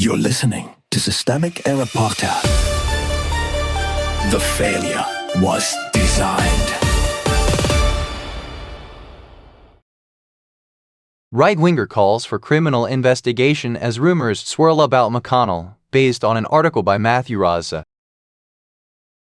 You're listening to Systemic Error Podcast. The failure was designed. Right-winger calls for criminal investigation as rumors swirl about McConnell, based on an article by Matthew Raza.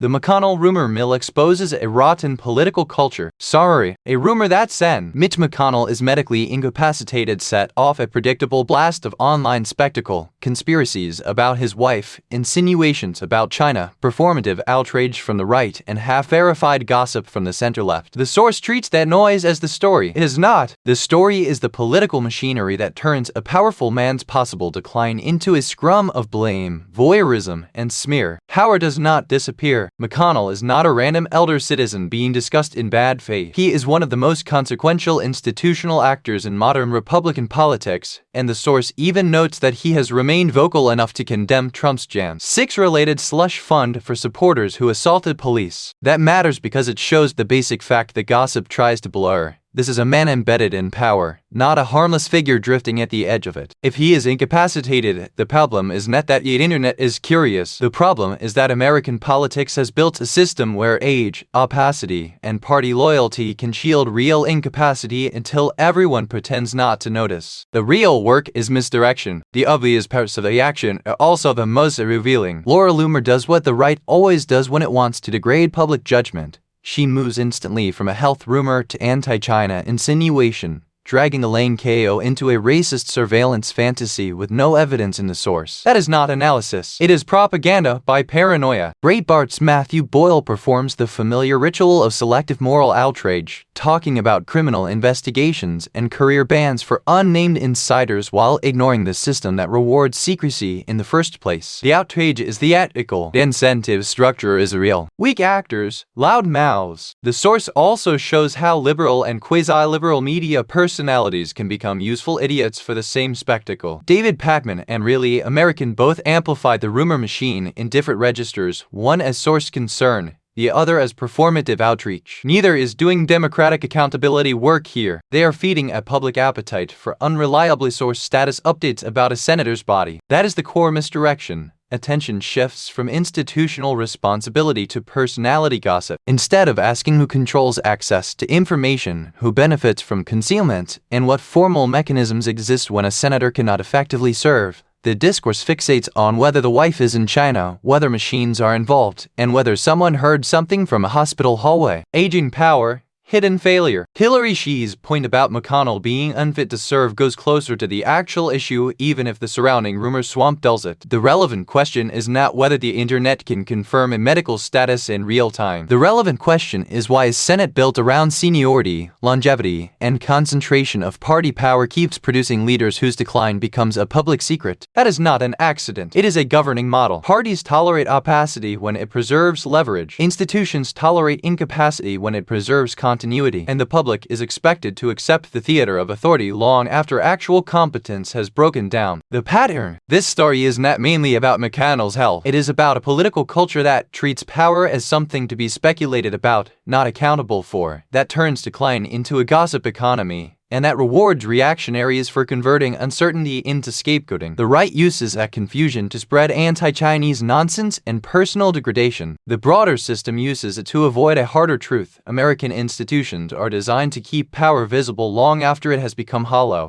The McConnell rumor mill exposes a rotten political culture. Sorry, a rumor that said Mitch McConnell is medically incapacitated set off a predictable blast of online spectacle, conspiracies about his wife, insinuations about China, performative outrage from the right, and half-verified gossip from the center-left. The source treats that noise as the story. It is not. The story is the political machinery that turns a powerful man's possible decline into a scrum of blame, voyeurism, and smear. Power does not disappear. McConnell is not a random elder citizen being discussed in bad faith. He is one of the most consequential institutional actors in modern Republican politics, and the source even notes that he has remained vocal enough to condemn Trump's Jan. 6 related slush fund for supporters who assaulted police. That matters because it shows the basic fact that gossip tries to blur. This is a man embedded in power, not a harmless figure drifting at the edge of it. If he is incapacitated, the problem is not that the internet is curious. The problem is that American politics has built a system where age, opacity, and party loyalty can shield real incapacity until everyone pretends not to notice. The real work is misdirection. The obvious parts of the action are also the most revealing. Laura Loomer does what the right always does when it wants to degrade public judgment. She moves instantly from a health rumor to anti-China insinuation, dragging Elaine Chao into a racist surveillance fantasy with no evidence in the source. That is not analysis. It is propaganda by paranoia. Breitbart's Matthew Boyle performs the familiar ritual of selective moral outrage, talking about criminal investigations and career bans for unnamed insiders while ignoring the system that rewards secrecy in the first place. The outrage is theatrical. The incentive structure is real. Weak actors, loud mouths. The source also shows how liberal and quasi-liberal media personalities can become useful idiots for the same spectacle. David Pakman and Really American both amplified the rumor machine in different registers, one as source concern, the other as performative outreach. Neither is doing democratic accountability work here. They are feeding a public appetite for unreliably sourced status updates about a senator's body. That is the core misdirection. Attention shifts from institutional responsibility to personality gossip. Instead of asking who controls access to information, who benefits from concealment, and what formal mechanisms exist when a senator cannot effectively serve, the discourse fixates on whether the wife is in China, whether machines are involved, and whether someone heard something from a hospital hallway. Aging power, hidden failure. Hillary Shee's point about McConnell being unfit to serve goes closer to the actual issue even if the surrounding rumor swamp dulls it. The relevant question is not whether the internet can confirm a medical status in real time. The relevant question is why a Senate built around seniority, longevity, and concentration of party power keeps producing leaders whose decline becomes a public secret. That is not an accident. It is a governing model. Parties tolerate opacity when it preserves leverage. Institutions tolerate incapacity when it preserves continuity, and the public is expected to accept the theater of authority long after actual competence has broken down. The pattern. This story is not mainly about McConnell's health. It is about a political culture that treats power as something to be speculated about, not accountable for, that turns decline into a gossip economy, and that rewards reactionaries for converting uncertainty into scapegoating. The right uses that confusion to spread anti-Chinese nonsense and personal degradation. The broader system uses it to avoid a harder truth. American institutions are designed to keep power visible long after it has become hollow.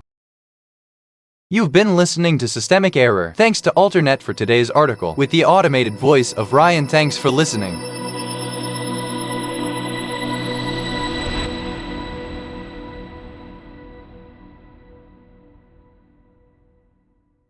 You've been listening to Systemic Error. Thanks to Alternet for today's article, with the automated voice of Ryan. Thanks for listening.